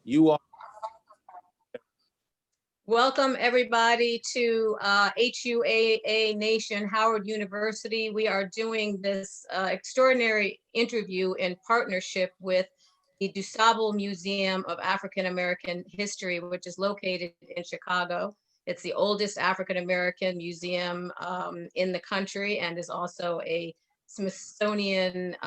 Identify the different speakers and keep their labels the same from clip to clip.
Speaker 1: You are.
Speaker 2: Welcome everybody to HUAA Nation, Howard University. We are doing this extraordinary interview in partnership with the DuSable Museum of African American History, which is located in Chicago. It's the oldest African American museum in the country and is also a Smithsonian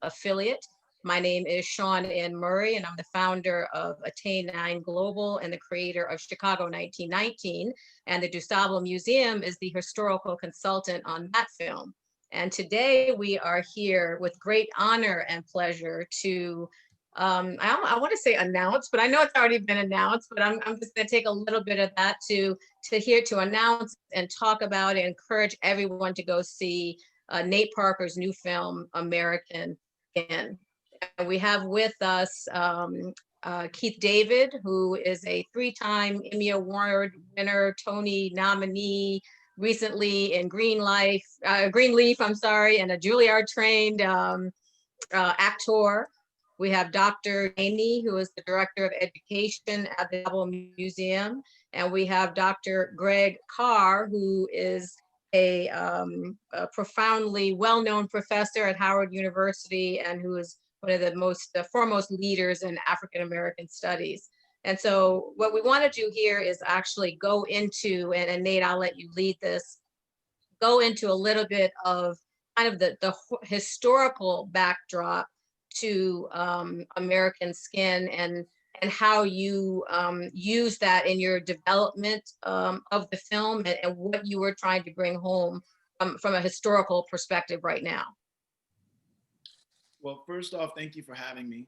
Speaker 2: affiliate. My name is Seanne Murray, and I'm the founder of Attain 9 Global and the creator of Chicago 1919. And the DuSable Museum is the historical consultant on that film. And today we are here with great honor and pleasure to, I want to say announce, but I know it's already been announced, but I'm just going to take a little bit of that to announce and talk about and encourage everyone to go see Nate Parker's new film, American Skin. And we have with us Keith David, who is a three-time Emmy Award winner, Tony nominee, recently in Greenleaf, I'm sorry, and a Juilliard trained actor. We have Dr. Dulaney, who is the Director of Education at the Double Museum. And we have Dr. Greg Carr, who is a profoundly well-known professor at Howard University and who is one of the foremost leaders in African American studies. And so what we want to do here is actually go into, and Nate, I'll let you lead this, go into a little bit of kind of the historical backdrop to American Skin and how you use that in your development of the film and what you were trying to bring home from a historical perspective right now.
Speaker 3: Well, first off, thank you for having me.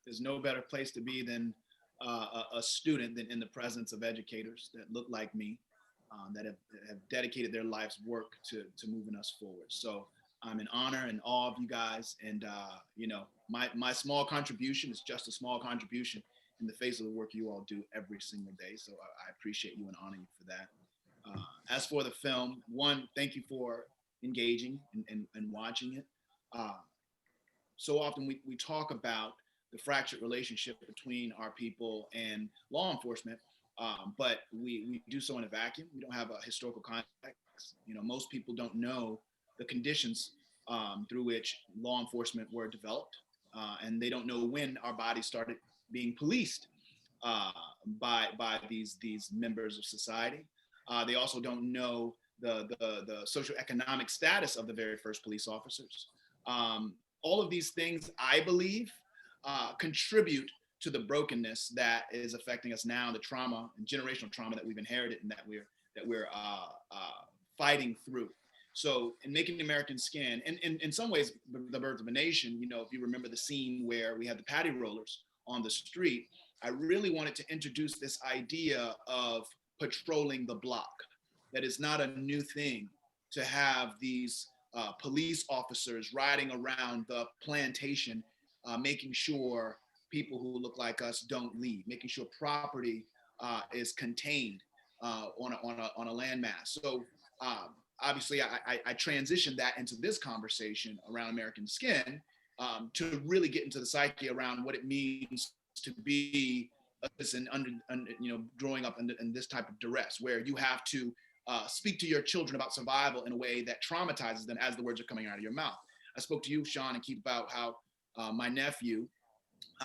Speaker 3: There's no better place to be than a student than in the presence of educators that look like me, that have dedicated their life's work to moving us forward. So I'm in honor and awe of you guys. And, my small contribution is just a small contribution in the face of the work you all do every single day. So I appreciate you and honor you for that. As for the film, one, thank you for engaging and watching it. So often we talk about the fractured relationship between our people and law enforcement, but we do so in a vacuum. We don't have a historical context. Most people don't know the conditions through which law enforcement were developed, and they don't know when our bodies started being policed by these members of society. They also don't know the socioeconomic status of the very first police officers. All of these things, I believe, contribute to the brokenness that is affecting us now, the trauma and generational trauma that we've inherited and that we're fighting through. So in making American Skin, and in some ways, the birth of a nation, if you remember the scene where we had the patty rollers on the street, I really wanted to introduce this idea of patrolling the block. That is not a new thing to have these police officers riding around the plantation, making sure people who look like us don't leave, making sure property is contained on a landmass. So obviously, I transitioned that into this conversation around American Skin to really get into the psyche around what it means to be a citizen growing up in this type of duress, where you have to speak to your children about survival in a way that traumatizes them as the words are coming out of your mouth. I spoke to you, Sean, and Keith, about how my nephew,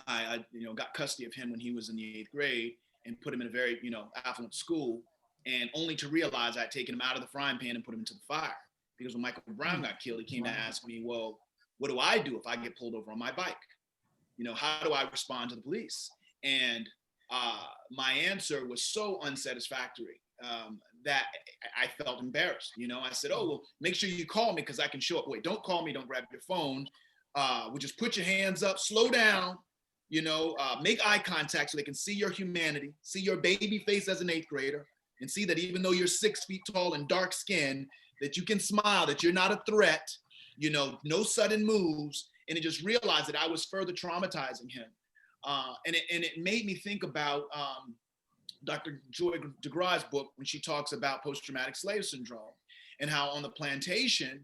Speaker 3: I got custody of him when he was in the 8th grade and put him in a very, affluent school, and only to realize I'd taken him out of the frying pan and put him into the fire. Because when Michael Brown got killed, he came to ask me, well, what do I do if I get pulled over on my bike? How do I respond to the police? And my answer was so unsatisfactory that I felt embarrassed. I said, oh, well, make sure you call me because I can show up. Wait, don't call me. Don't grab your phone. Just put your hands up, slow down, make eye contact so they can see your humanity, see your baby face as an 8th grader, and see that even though you're 6 feet tall and dark skinned, that you can smile, that you're not a threat, no sudden moves. And it just realized that I was further traumatizing him. And it made me think about Dr. Joy DeGraw's book when she talks about post-traumatic slave syndrome and how on the plantation,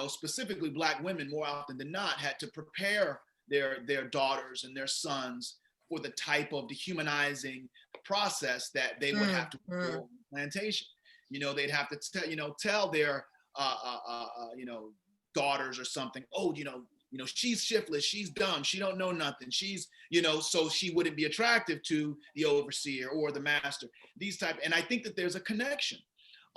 Speaker 3: specifically Black women more often than not had to prepare their daughters and their sons for the type of dehumanizing process that they would have to go on the plantation. You know, they'd have to tell their daughters or something, oh, she's shiftless, she's dumb, she don't know nothing, she's, so she wouldn't be attractive to the overseer or the master, these type. And I think that there's a connection.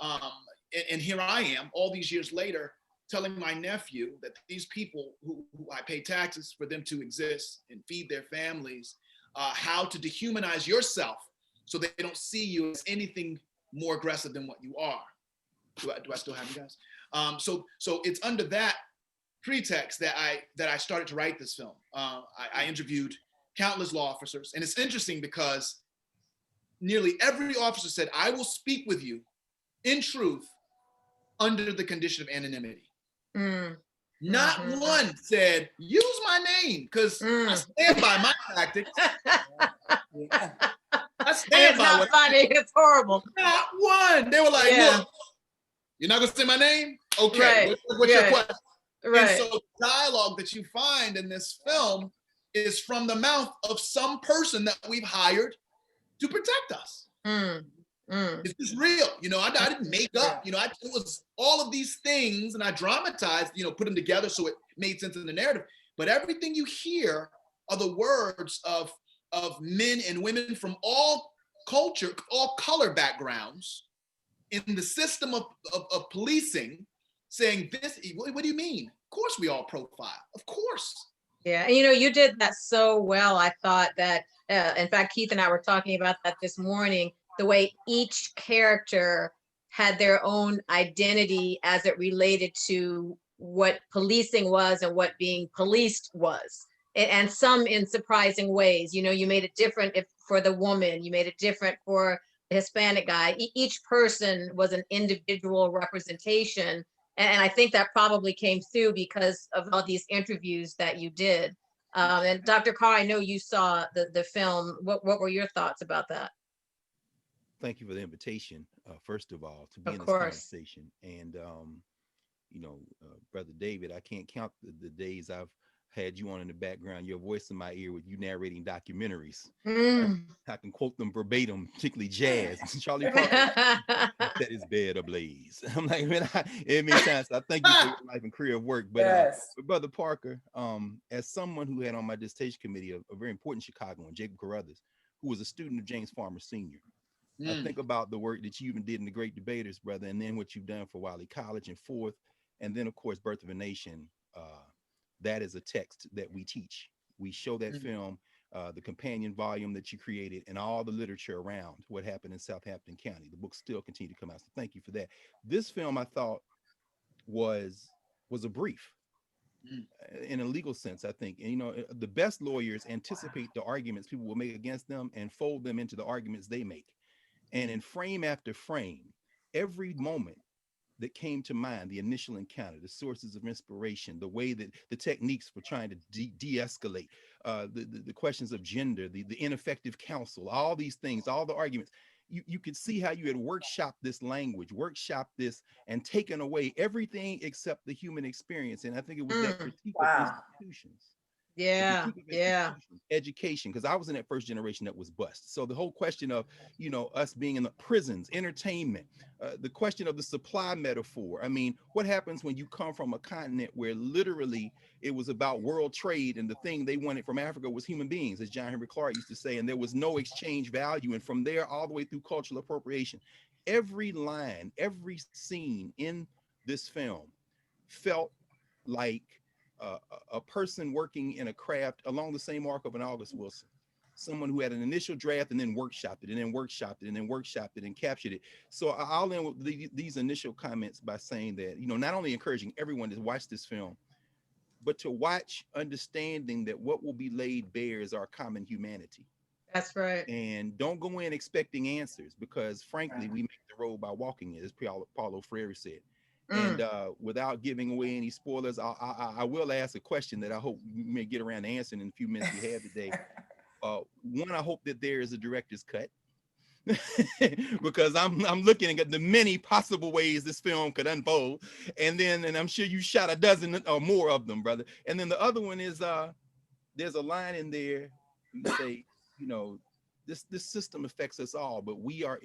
Speaker 3: And here I am all these years later telling my nephew that these people who I pay taxes for them to exist and feed their families, how to dehumanize yourself so they don't see you as anything more aggressive than what you are. Do I still have you guys? So it's under that pretext that I started to write this film. I interviewed countless law officers, and it's interesting because nearly every officer said, I will speak with you in truth under the condition of anonymity. Not one said, use my name, because I stand by my tactics. I stand by
Speaker 2: not funny, it's horrible.
Speaker 3: Not one. They were like, look, you're not gonna say my name? Okay,
Speaker 2: right.
Speaker 3: What's your question?
Speaker 2: Right.
Speaker 3: And so the dialogue that you find in this film is from the mouth of some person that we've hired to protect us. It's just real. I didn't make up, it was all of these things, and I dramatized, put them together so it made sense in the narrative. But everything you hear are the words of men and women from all culture, all color backgrounds in the system of policing, saying this, what do you mean? Of course we all profile, of course.
Speaker 2: Yeah, and you did that so well. I thought that, in fact, Keith and I were talking about that this morning, the way each character had their own identity as it related to what policing was and what being policed was. And some in surprising ways. You made it different for the woman, you made it different for the Hispanic guy. Each person was an individual representation. And I think that probably came through because of all these interviews that you did. And Dr. Carr, I know you saw the film. What were your thoughts about that?
Speaker 1: Thank you for the invitation, first of all, to be in this conversation. And, Brother David, I can't count the days I've had you on in the background, your voice in my ear with you narrating documentaries. I can quote them verbatim, particularly jazz. Charlie Parker set his bed ablaze. I'm like, it makes sense. I thank you for your life and career of work. But, but Brother Parker, as someone who had on my dissertation committee a very important Chicagoan, Jacob Carruthers, who was a student of James Farmer Sr., I think about the work that you even did in the Great Debaters, brother, and then what you've done for Wiley College and Forth, and then, of course, Birth of a Nation. That is a text that we teach. We show that film, the companion volume that you created, and all the literature around what happened in Southampton County. The books still continue to come out, so thank you for that. This film, I thought, was a brief. In a legal sense, I think. And, the best lawyers anticipate the arguments people will make against them and fold them into the arguments they make. And in frame after frame, every moment that came to mind, the initial encounter, the sources of inspiration, the way that the techniques for trying to de-escalate, the questions of gender, the ineffective counsel, all these things, all the arguments, you could see how you had workshopped this language, workshopped this, and taken away everything except the human experience. And I think it was that critique of institutions. Education, because I was in that first generation that was bust. So the whole question of, us being in the prisons, entertainment, the question of the supply metaphor. I mean, what happens when you come from a continent where literally it was about world trade, and the thing they wanted from Africa was human beings, as John Henry Clark used to say, and there was no exchange value. And from there all the way through cultural appropriation, every line, every scene in this film felt like a person working in a craft along the same arc of an August Wilson, someone who had an initial draft and then workshopped it and then workshopped it and then workshopped it and captured it. So I'll end with these initial comments by saying that, not only encouraging everyone to watch this film, but to watch understanding that what will be laid bare is our common humanity.
Speaker 2: That's right.
Speaker 1: And don't go in expecting answers, because frankly, we make the road by walking it, as Paulo Freire said. And without giving away any spoilers, I will ask a question that I hope we may get around to answering in a few minutes we have today. One, I hope that there is a director's cut, because I'm looking at the many possible ways this film could unfold. And I'm sure you shot a dozen or more of them, brother. And then the other one is, there's a line in there, you say, you know, this system affects us all, but we are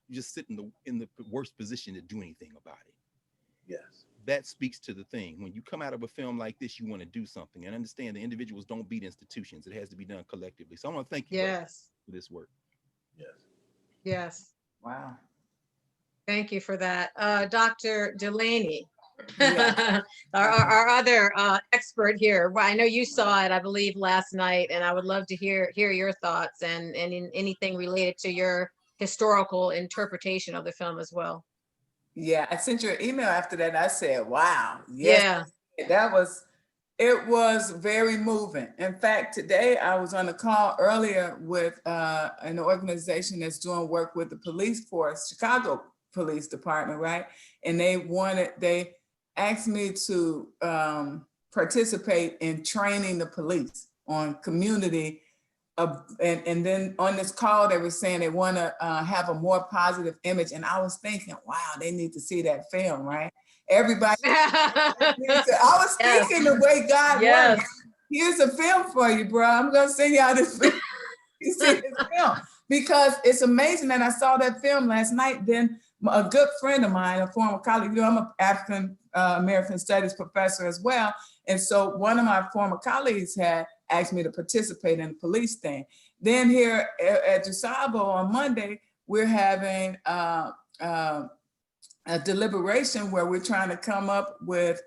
Speaker 1: just sit in the worst position to do anything about it.
Speaker 4: Yes.
Speaker 1: That speaks to the thing. When you come out of a film like this, you want to do something, and understand the individuals don't beat institutions. It has to be done collectively. So I want to thank you
Speaker 2: Yes.
Speaker 1: for this work.
Speaker 4: Yes.
Speaker 2: Yes.
Speaker 5: Wow.
Speaker 2: Thank you for that. Dr. Dulaney,
Speaker 5: Yeah.
Speaker 2: our other expert here. Well, I know you saw it, I believe, last night, and I would love to hear your thoughts and anything related to your historical interpretation of the film as well.
Speaker 5: Yeah, I sent you an email after that. I said, wow. Yes,
Speaker 2: Yeah.
Speaker 5: it was very moving. In fact, today I was on a call earlier with an organization that's doing work with the police force, Chicago Police Department, right? And they asked me to participate in training the police on community. And then on this call, they were saying they want to have a more positive image. And I was thinking, wow, they need to see that film, right? Everybody, I was thinking the way God works. Here's a film for you, bro. I'm going to send y'all this film. You see this film. Because it's amazing that I saw that film last night. Then a good friend of mine, a former colleague, I'm an African American Studies professor as well. And so one of my former colleagues had asked me to participate in the police thing. Then here at DuSable on Monday, we're having a deliberation where we're trying to come up with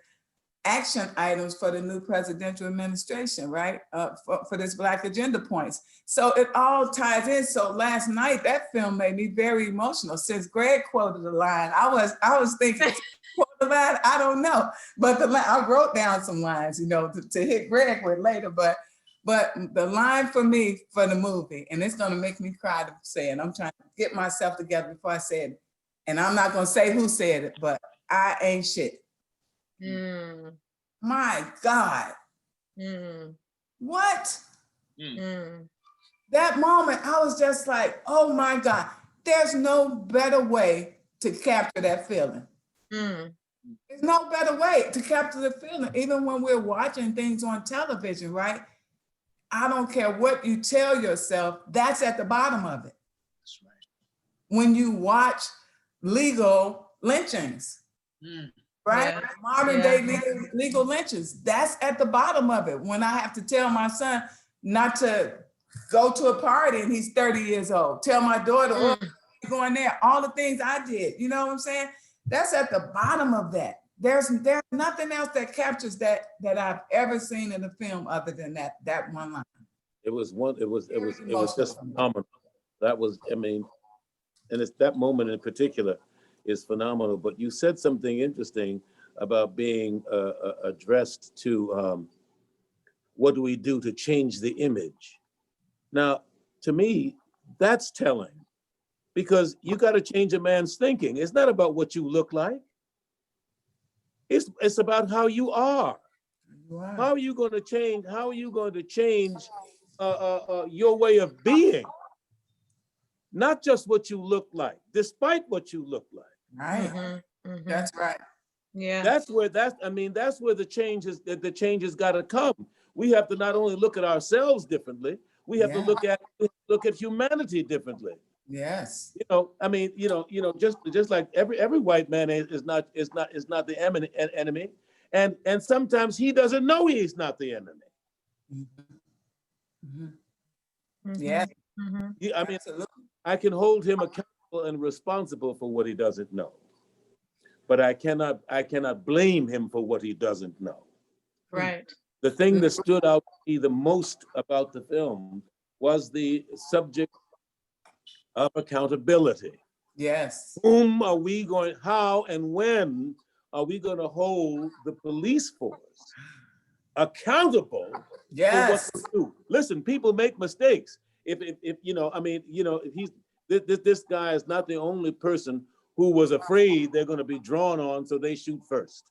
Speaker 5: action items for the new presidential administration, right? For this Black Agenda points. So it all ties in. So last night, that film made me very emotional. Since Greg quoted the line, I was thinking, quote the line, I don't know. But I wrote down some lines, to hit Greg with later. But the line for me for the movie, and it's gonna make me cry to say it. I'm trying to get myself together before I say it. And I'm not gonna say who said it, but I ain't shit.
Speaker 2: Mm.
Speaker 5: My God.
Speaker 2: Mm.
Speaker 5: What?
Speaker 2: Mm.
Speaker 5: That moment, I was just like, oh my God, there's no better way to capture that feeling.
Speaker 2: Mm.
Speaker 5: There's no better way to capture the feeling, even when we're watching things on television, right? I don't care what you tell yourself, that's at the bottom of it.
Speaker 3: That's right.
Speaker 5: When you watch legal lynchings, right?
Speaker 2: Yeah.
Speaker 5: Modern day legal lynchings, that's at the bottom of it. When I have to tell my son not to go to a party and he's 30 years old, tell my daughter, oh, you're going there, all the things I did, you know what I'm saying? That's at the bottom of that. There's nothing else that captures that I've ever seen in a film other than that one line.
Speaker 4: It was just phenomenal. That was, and it's that moment in particular is phenomenal. But you said something interesting about being addressed to what do we do to change the image? Now, to me, that's telling, because you got to change a man's thinking. It's not about what you look like. It's about how you are.
Speaker 5: Wow.
Speaker 4: How are you going to change? How are you going to change your way of being? Not just what you look like, despite what you look like.
Speaker 5: Right. That's right.
Speaker 2: Yeah.
Speaker 4: That's where the changes got to come. We have to not only look at ourselves differently, we have to look at humanity differently.
Speaker 5: Yes.
Speaker 4: Just like every white man is not the enemy, and sometimes he doesn't know he's not the enemy.
Speaker 5: Yeah.
Speaker 4: Absolutely. I can hold him accountable and responsible for what he doesn't know, but I cannot blame him for what he doesn't know.
Speaker 2: Right.
Speaker 4: The thing that stood out to me the most about the film was the subject of accountability.
Speaker 5: Yes.
Speaker 4: How and when are we going to hold the police force accountable for what they do? Listen, people make mistakes. If this guy is not the only person who was afraid they're going to be drawn on, so they shoot first.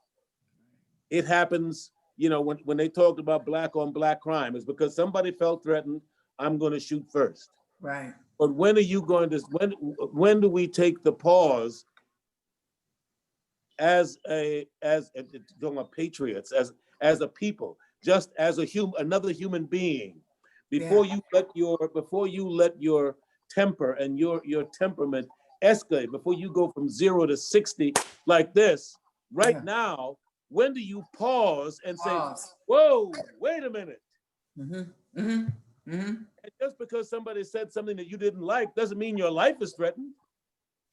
Speaker 4: It happens, when they talked about black on black crime, it's because somebody felt threatened. I'm going to shoot first.
Speaker 5: Right.
Speaker 4: But when are you going to? When do we take the pause as patriots, as a people, just as another human being? before you let your temper and your temperament escalate, before you go from 0 to 60 like this, right now, when do you pause and say, whoa, wait a minute? And just because somebody said something that you didn't like doesn't mean your life is threatened.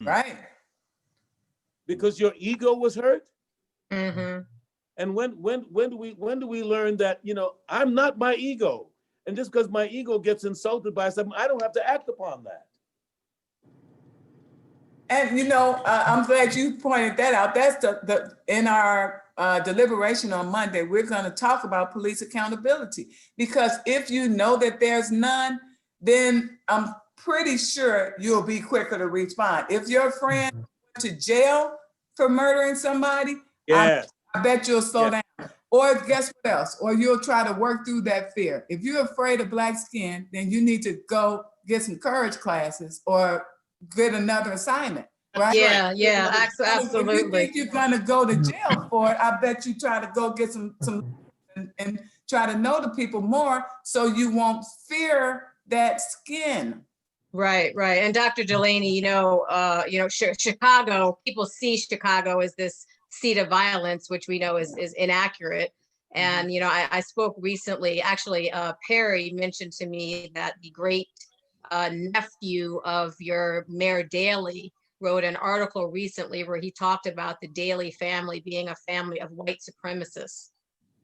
Speaker 5: Right.
Speaker 4: Because your ego was hurt.
Speaker 2: Mm-hmm.
Speaker 4: And when do we learn that, I'm not my ego, and just because my ego gets insulted by something, I don't have to act upon that.
Speaker 5: And I'm glad you pointed that out. That's the in our deliberation on Monday, we're going to talk about police accountability, because if you know that there's none, then I'm pretty sure you'll be quicker to respond. If your friend went to jail for murdering somebody,
Speaker 4: Yes.
Speaker 5: I bet you'll slow down. Or guess what else? Or you'll try to work through that fear. If you're afraid of black skin, then you need to go get some courage classes or get another assignment, right?
Speaker 2: Yeah, absolutely.
Speaker 5: If you think you're gonna go to jail for it, I bet you try to go get some and try to know the people more so you won't fear that skin.
Speaker 2: Right. And Dr. Dulaney, Chicago, people see Chicago as this seat of violence, which we know is inaccurate. And, I spoke recently, actually, Perry mentioned to me that the great nephew of your Mayor Daley wrote an article recently where he talked about the Daley family being a family of white supremacists.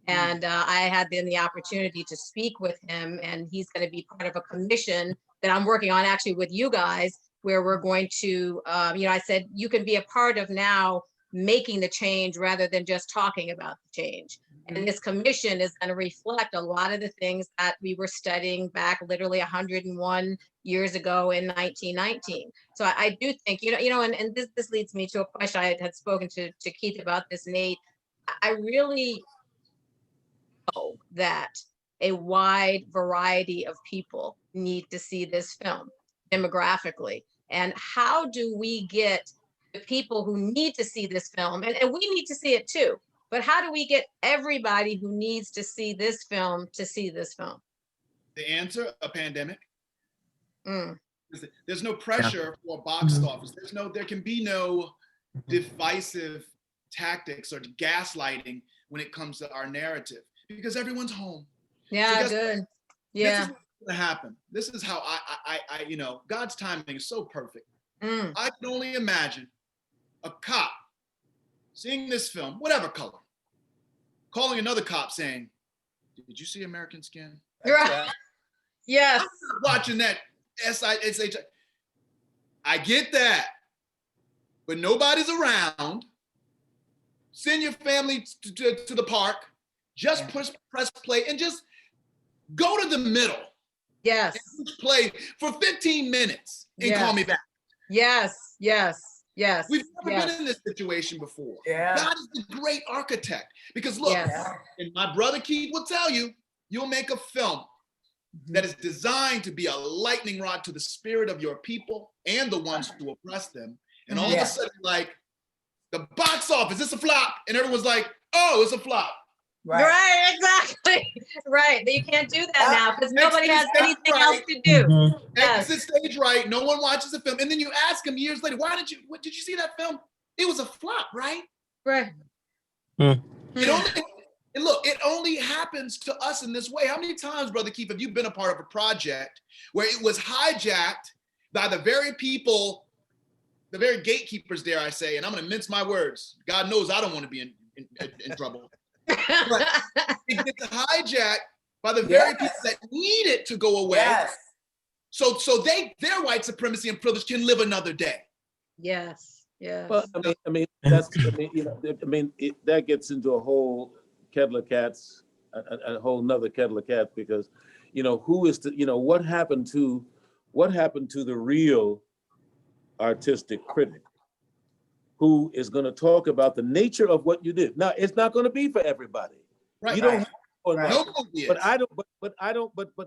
Speaker 2: And I had then the opportunity to speak with him, and he's going to be part of a commission that I'm working on actually with you guys, where we're going to, I said, you can be a part of now making the change rather than just talking about the change. And this commission is going to reflect a lot of the things that we were studying back literally 101 years ago in 1919. So I do think, and this leads me to a question I had spoken to Keith about this, Nate. I really know that a wide variety of people need to see this film demographically. And how do we get the people who need to see this film, and we need to see it too, but how do we get everybody who needs to see this film to see this film?
Speaker 3: The answer, a pandemic. There's no pressure for box office. There can be no divisive tactics or gaslighting when it comes to our narrative, because everyone's home.
Speaker 2: Yeah,
Speaker 3: so
Speaker 2: good.
Speaker 3: Yeah. This is what's gonna happen. This is how I God's timing is so perfect. I can only imagine a cop seeing this film, whatever color, calling another cop saying, "Did you see American Skin?"
Speaker 2: Right. Yes.
Speaker 3: I'm not watching that SISH. I get that, but nobody's around. Send your family to the park. Just press play and just go to the middle.
Speaker 2: Yes.
Speaker 3: Play for 15 minutes and call me back.
Speaker 2: Yes.
Speaker 3: We've never been in this situation before.
Speaker 5: Yeah.
Speaker 3: God is the great architect. Because look, and my brother Keith will tell you, you'll make a film that is designed to be a lightning rod to the spirit of your people and the ones who oppress them. And all of a sudden, like, the box office, it's a flop. And everyone's like, oh, it's a flop.
Speaker 2: Right, exactly. Right. You can't do that now because nobody has anything else to do.
Speaker 3: Exit stage right. No one watches the film. And then you ask them years later, did you see that film? It was a flop, right?
Speaker 2: Right.
Speaker 3: It only happens to us in this way. How many times, Brother Keith, have you been a part of a project where it was hijacked by the very people, the very gatekeepers, dare I say, and I'm going to mince my words. God knows I don't want to be in trouble. But it gets hijacked by the very people that need it to go away.
Speaker 5: Yes.
Speaker 3: So their white supremacy and privilege can live another day.
Speaker 2: Yes.
Speaker 4: Well, that gets into a whole kettle of cats, a whole nother kettle of cats, because who is what happened to the real artistic critic who is going to talk about the nature of what you did. Now, it's not going to be for everybody.
Speaker 3: Right.
Speaker 4: You don't have but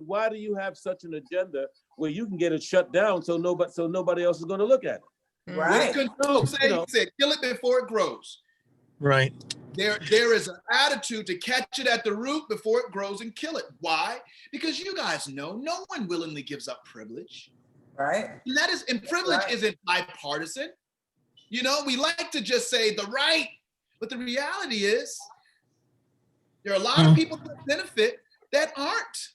Speaker 4: why do you have such an agenda where you can get it shut down so nobody else is going to look at it?
Speaker 5: Right.
Speaker 3: Said, kill it before it grows.
Speaker 6: Right.
Speaker 3: There is an attitude to catch it at the root before it grows and kill it. Why? Because you guys know no one willingly gives up privilege.
Speaker 5: Right.
Speaker 3: And privilege isn't bipartisan. You know, we like to just say the right, but the reality is there are a lot of people that benefit that aren't,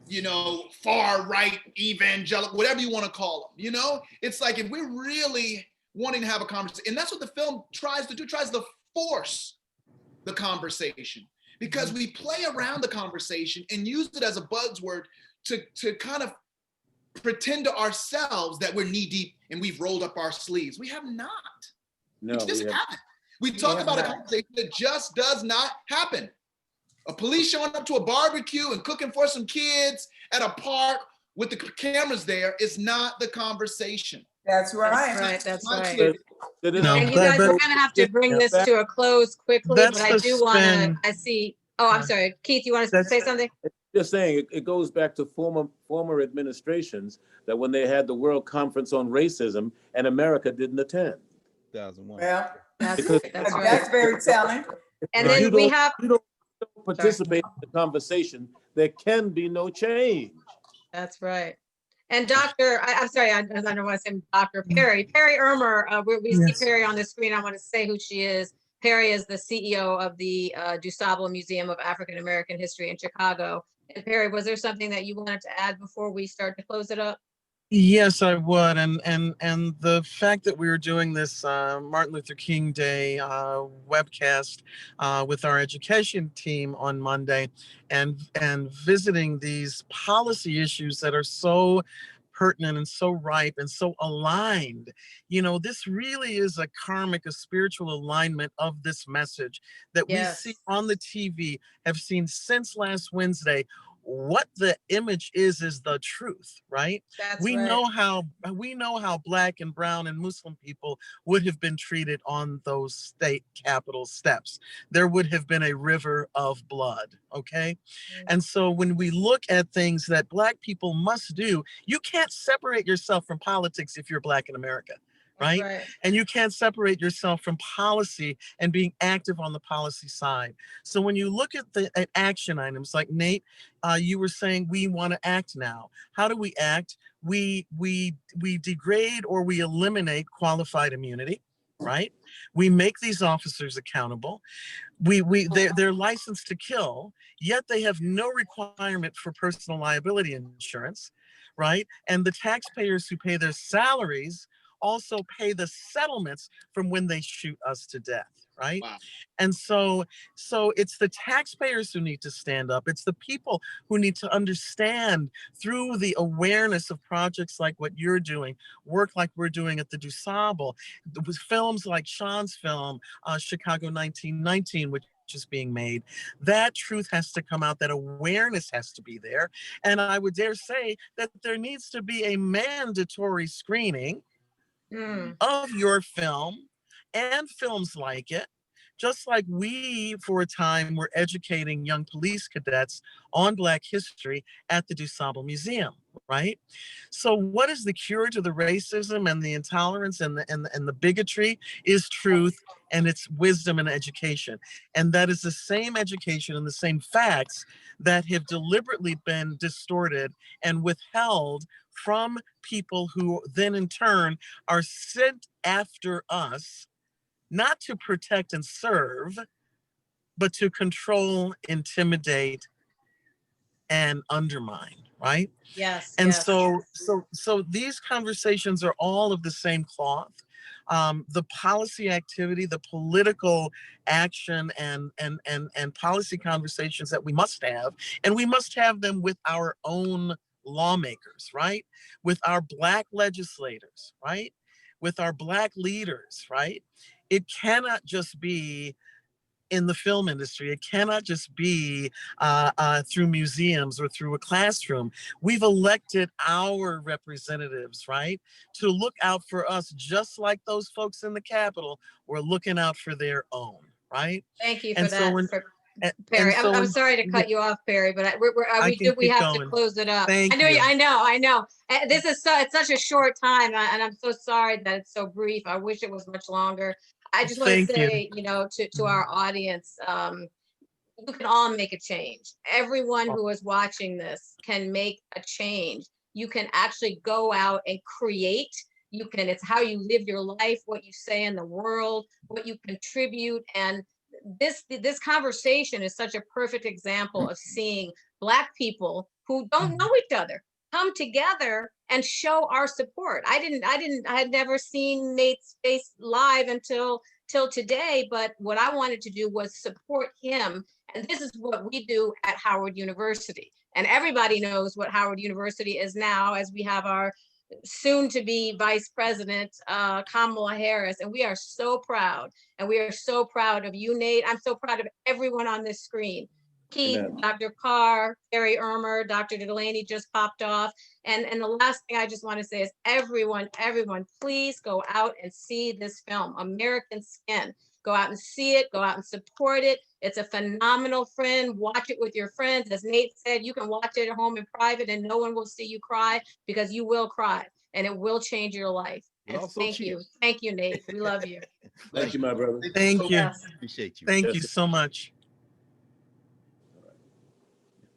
Speaker 3: you know, far right, evangelical, whatever you want to call them. You know, it's like if we're really wanting to have a conversation, and that's what the film tries to do, tries to force the conversation, because we play around the conversation and use it as a buzzword to kind of pretend to ourselves that we're knee deep and we've rolled up our sleeves. We have not.
Speaker 4: No,
Speaker 3: We just haven't. We talk about a conversation that just does not happen. A police showing up to a barbecue and cooking for some kids at a park with the cameras there is not the conversation.
Speaker 5: That's right.
Speaker 2: That's right.
Speaker 6: No,
Speaker 2: And you guys, we're gonna have to bring this to a close quickly, but I do wanna, I see, oh, I'm sorry. Keith, you want to say something?
Speaker 4: Just saying, it goes back to former administrations that when they had the World Conference on Racism and America didn't attend.
Speaker 1: 2001.
Speaker 5: Well,
Speaker 2: That's
Speaker 5: that's
Speaker 2: right.
Speaker 5: very telling.
Speaker 2: And then we have,
Speaker 4: You don't participate in the conversation, there can be no change.
Speaker 2: that's right. And Dr., I'm sorry, I don't want to say Dr. Perry Irmer, we see
Speaker 6: Yes.
Speaker 2: Perry on the screen. I want to say who she is. Perry is the CEO of the DuSable Museum of African American History in Chicago. And Perry, was there something that you wanted to add before we start to close it up?
Speaker 6: Yes, I would. And the fact that we were doing this Martin Luther King Day webcast with our education team on Monday and visiting these policy issues that are so pertinent and so ripe and so aligned. You know, this really is a karmic, a spiritual alignment of this message that we see on the TV, have seen since last Wednesday. What the image is the truth, right? We know how Black and brown and Muslim people would have been treated on those state capitol steps. There would have been a river of blood, okay? And so when we look at things that Black people must do, you can't separate yourself from politics if you're Black in America. Right? And you can't separate yourself from policy and being active on the policy side. So when you look at the action items, like Nate, you were saying we want to act now. How do we act? We degrade or we eliminate qualified immunity, right? We make these officers accountable. They're licensed to kill, yet they have no requirement for personal liability insurance, right? And the taxpayers who pay their salaries also pay the settlements from when they shoot us to death, right? Wow. And so it's the taxpayers who need to stand up. It's the people who need to understand through the awareness of projects like what you're doing, work like we're doing at the DuSable, with films like Seanne's film, Chicago 1919, which is being made. That truth has to come out, that awareness has to be there. And I would dare say that there needs to be a mandatory screening of your film and films like it, just like we, for a time, were educating young police cadets on Black history at the DuSable Museum, right? So what is the cure to the racism and the intolerance and the bigotry is truth, and it's wisdom and education. And that is the same education and the same facts that have deliberately been distorted and withheld from people who then in turn are sent after us, not to protect and serve, but to control, intimidate, and undermine, right?
Speaker 2: Yes.
Speaker 6: And so these conversations are all of the same cloth. The policy activity, the political action and policy conversations that we must have, and we must have them with our own lawmakers, right? With our Black legislators, right? With our Black leaders, right? It cannot just be in the film industry. It cannot just be through museums or through a classroom. We've elected our representatives, right? To look out for us, just like those folks in the Capitol were looking out for their own, right?
Speaker 2: Thank you for that. Perry, I'm sorry to cut you off, Perry, but we have to close it up. I know. This is it's such a short time, and I'm so sorry that it's so brief. I wish it was much longer. I just want to
Speaker 6: Thank you.
Speaker 2: say, to our audience, you can all make a change. Everyone who is watching this can make a change. You can actually go out and create. It's how you live your life, what you say in the world, what you contribute. And this conversation is such a perfect example of seeing Black people who don't know each other come together and show our support. I had never seen Nate's face live until today, but what I wanted to do was support him. And this is what we do at Howard University. And everybody knows what Howard University is now, as we have our soon to be Vice President, Kamala Harris. And we are so proud. And we are so proud of you, Nate. I'm so proud of everyone on this screen. Keith,
Speaker 4: Amen.
Speaker 2: Dr. Carr, Terry Ermer, Dr. Dulaney just popped off. And the last thing I just want to say is everyone, please go out and see this film, American Skin. Go out and see it, go out and support it. It's a phenomenal film. Watch it with your friends. As Nate said, you can watch it at home in private and no one will see you cry, because you will cry and it will change your life. And thank you. Thank you, Nate. We love you.
Speaker 4: Thank you, my brother.
Speaker 6: Thank you.
Speaker 2: Yes.
Speaker 1: Appreciate you.
Speaker 6: Thank
Speaker 4: Yes.
Speaker 6: you so much.